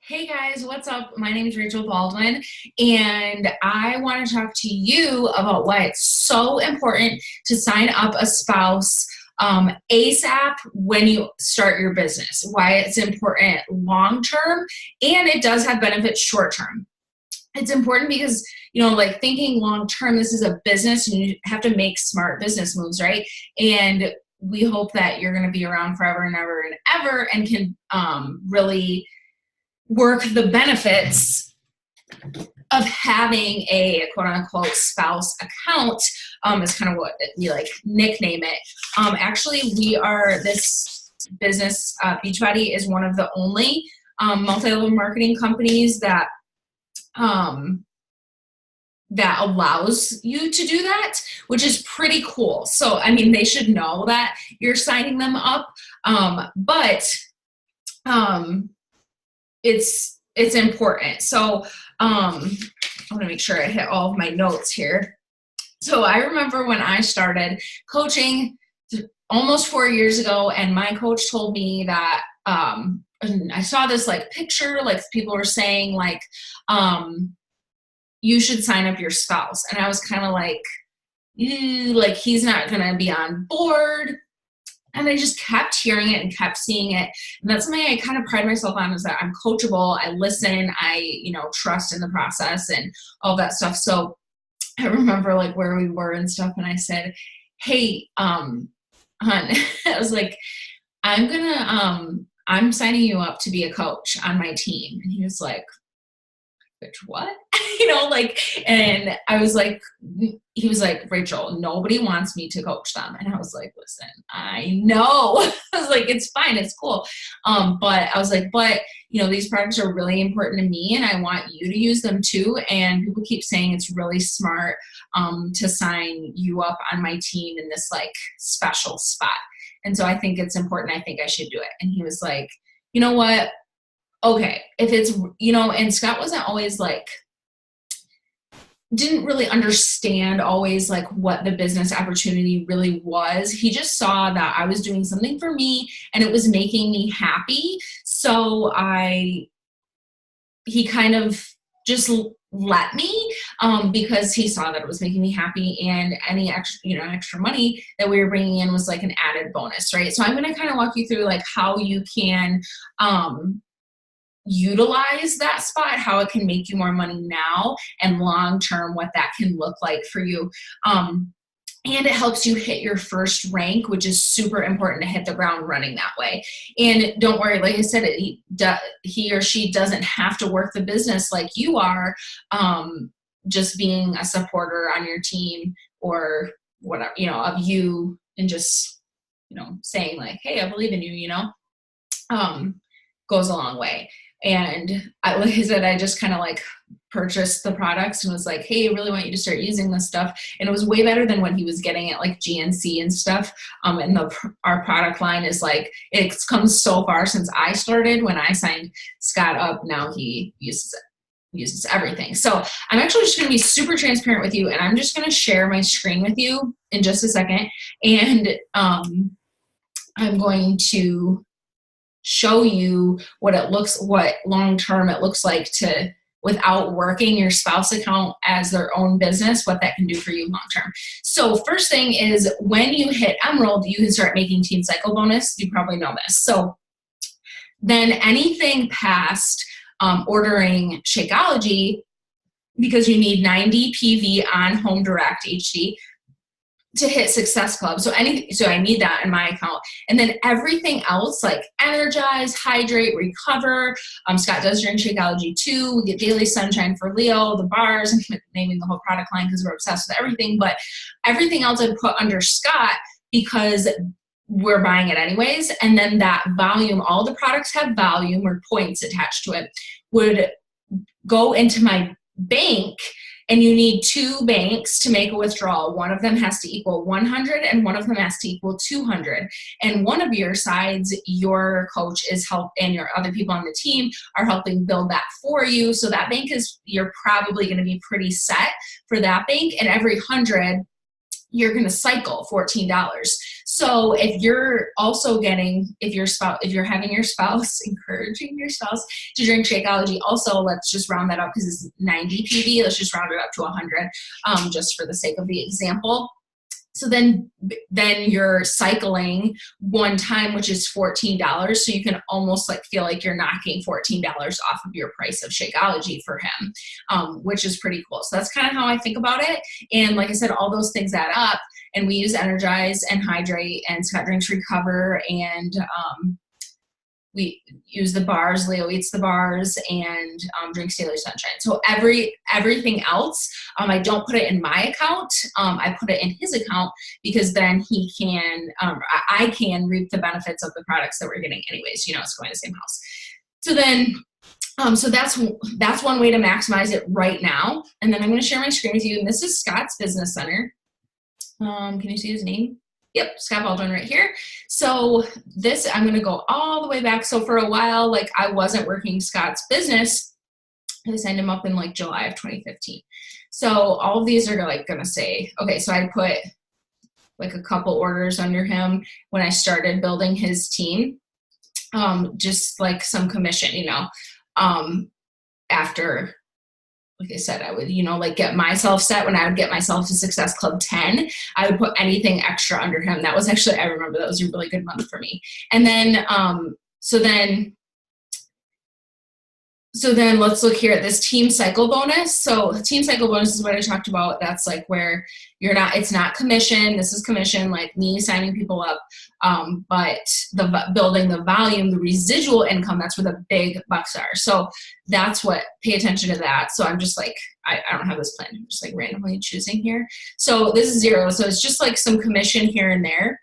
Hey guys, what's up? My name is Rachel Baldwin, and I want to talk to you about why it's so important to sign up a spouse ASAP when you start your business, why it's important long term, and it does have benefits short term. It's important because, like thinking long term, this is a business and you have to make smart business moves, right? And we hope that you're going to be around forever and ever and ever and can really work the benefits of having a quote unquote spouse account is kind of what we like nickname it. Actually, we are this business, Beachbody is one of the only multi-level marketing companies that allows you to do that, which is pretty cool. So, I mean, they should know that you're signing them up, but it's important. So I want to make sure I hit all of my notes here. So I remember when I started coaching almost 4 years ago, and my coach told me that and I saw this like picture, like people were saying like you should sign up your spouse, and I was kind of like, like he's not gonna be on board. And I just kept hearing it and kept seeing it. And that's something I kind of pride myself on, is that I'm coachable. I listen, I, trust in the process and all that stuff. So I remember like where we were and stuff. And I said, hey, hon, I was like, I'm signing you up to be a coach on my team. And he was like, which what? And I was like, he was like, Rachel, nobody wants me to coach them. And I was like, listen, I know. I was like, it's fine, it's cool. But I was like, these products are really important to me and I want you to use them too. And people keep saying it's really smart to sign you up on my team in this like special spot. And so I think it's important. I think I should do it. And he was like, you know what? Okay, if it's, and Scott wasn't always like, didn't really understand always like what the business opportunity really was. He just saw that I was doing something for me and it was making me happy. So he kind of just let me because he saw that it was making me happy, and any extra money that we were bringing in was like an added bonus, right? So I'm going to kind of walk you through like how you can utilize that spot, how it can make you more money now, and long term what that can look like for you. And it helps you hit your first rank, which is super important to hit the ground running that way. And don't worry, like I said, he or she doesn't have to work the business like you are, just being a supporter on your team or whatever, of you, and just, saying like, hey, I believe in you, goes a long way. And like I said, I just kind of like purchased the products and was like, hey, I really want you to start using this stuff. And it was way better than what he was getting at like GNC and stuff. And our product line is like, it's come so far since I started. When I signed Scott up, now he uses everything. So I'm actually just going to be super transparent with you, and I'm just going to share my screen with you in just a second. And I'm going to show you what long-term it looks like to, without working your spouse account as their own business, what that can do for you long-term. So first thing is, when you hit Emerald, you can start making Team Cycle bonus. You probably know this. So then anything past ordering Shakeology, because you need 90 PV on Home Direct HD to hit Success Club. So I need that in my account. And then everything else like Energize, Hydrate, Recover. Scott does drink Shakeology too. We get Daily Sunshine for Leo, the bars, and naming the whole product line because we're obsessed with everything. But everything else I put under Scott because we're buying it anyways. And then that volume, all the products have volume or points attached to it, would go into my bank. And you need two banks to make a withdrawal. One of them has to equal 100 and one of them has to equal 200. And one of your sides, your coach is and your other people on the team are helping build that for you. So that bank you're probably going to be pretty set for that bank. And every 100, you're going to cycle $14. So if you're also getting, if you're having your spouse, encouraging your spouse to drink Shakeology, also let's just round that up because it's 90 PV. Let's just round it up to 100, just for the sake of the example. So then you're cycling one time, which is $14. So you can almost like feel like you're knocking $14 off of your price of Shakeology for him, which is pretty cool. So that's kind of how I think about it. And like I said, all those things add up, and we use Energize and Hydrate, and Scott drinks Recover, and we use the bars. Leo eats the bars and drinks Daily Sunshine. So everything else, I don't put it in my account. I put it in his account because then he can, I can reap the benefits of the products that we're getting anyways. You know, it's going to the same house. So then, so that's one way to maximize it right now. And then I'm going to share my screen with you. And this is Scott's Business Center. Can you see his name? Yep, Scott Baldwin right here. So this, I'm going to go all the way back. So for a while, like I wasn't working Scott's business. I signed him up in like July of 2015. So all of these are like going to say, okay, so I put like a couple orders under him when I started building his team, just like some commission, you know, after, like I said, I would, you know, like get myself set. When I would get myself to Success Club 10, I would put anything extra under him. That was actually, I remember that was a really good month for me. And then, so then let's look here at this team cycle bonus. So team cycle bonus is what I talked about. That's like where it's not commission. This is commission, like me signing people up. But building the volume, the residual income, that's where the big bucks are. So that's what, pay attention to that. So I'm just like, I don't have this plan. I'm just like randomly choosing here. So this is 0. So it's just like some commission here and there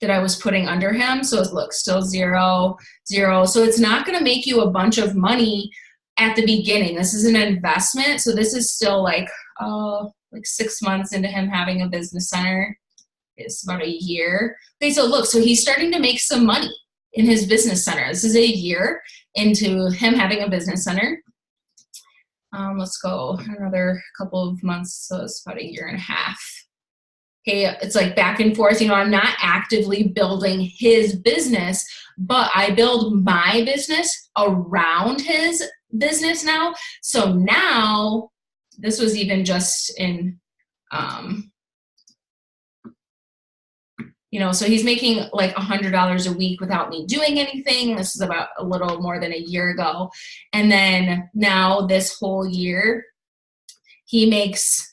that I was putting under him. So look, still 0, 0. So it's not going to make you a bunch of money at the beginning. This is an investment. So this is still like 6 months into him having a business center. It's about a year. Okay, so look, so he's starting to make some money in his business center. This is a year into him having a business center. Let's go another couple of months. So it's about a year and a half. Okay, it's like back and forth. You know, I'm not actively building his business, but I build my business around his business now. So now, this was even just in, you know, so he's making like $100 a week without me doing anything. This is about a little more than a year ago. And then now this whole year, he makes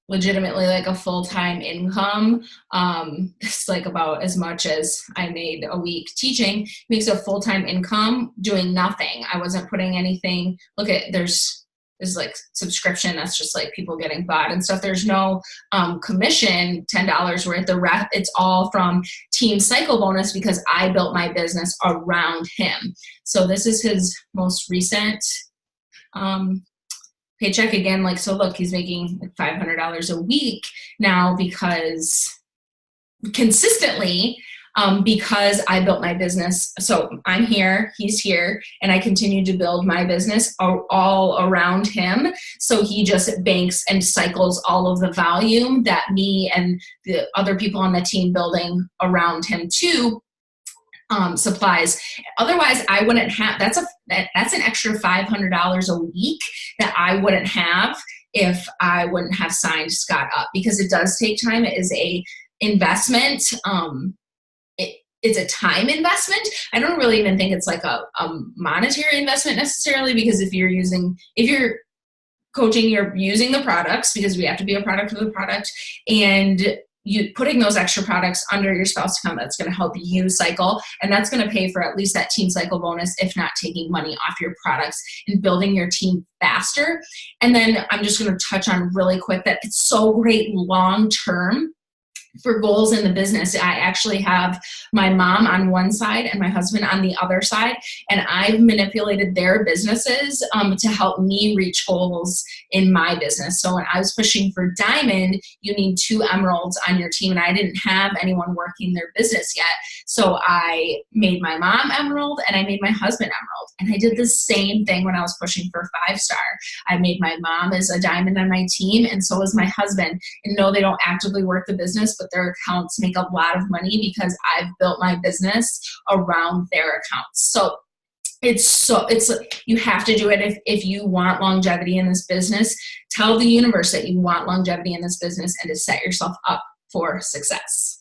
legitimately like a full-time income. It's like about as much as I made a week teaching. He makes a full-time income doing nothing. I wasn't putting anything. Look at, there's like subscription. That's just like people getting bought and stuff. There's no commission, $10 worth. The rest, it's all from team cycle bonus because I built my business around him. So this is his most recent paycheck again. Like, so look, he's making like $500 a week now because consistently, because I built my business. So I'm here, he's here, and I continue to build my business all around him. So he just banks and cycles all of the volume that me and the other people on the team building around him too supplies. Otherwise, I wouldn't have, that's an extra $500 a week that I wouldn't have if I wouldn't have signed Scott up, because it does take time. It is a investment. It's a time investment. I don't really even think it's like a monetary investment necessarily, because if you're coaching, you're using the products, because we have to be a product of the product, and you putting those extra products under your spouse account, that's going to help you cycle, and that's going to pay for at least that team cycle bonus, if not taking money off your products and building your team faster. And then I'm just going to touch on really quick that it's so great long term for goals in the business. I actually have my mom on one side and my husband on the other side, and I've manipulated their businesses to help me reach goals in my business. So when I was pushing for Diamond, you need 2 emeralds on your team, and I didn't have anyone working their business yet. So I made my mom emerald and I made my husband emerald, and I did the same thing when I was pushing for 5-star. I made my mom as a diamond on my team, and so was my husband. And no, they don't actively work the business, but their accounts make a lot of money because I've built my business around their accounts. So you have to do it if you want longevity in this business. Tell the universe that you want longevity in this business and to set yourself up for success.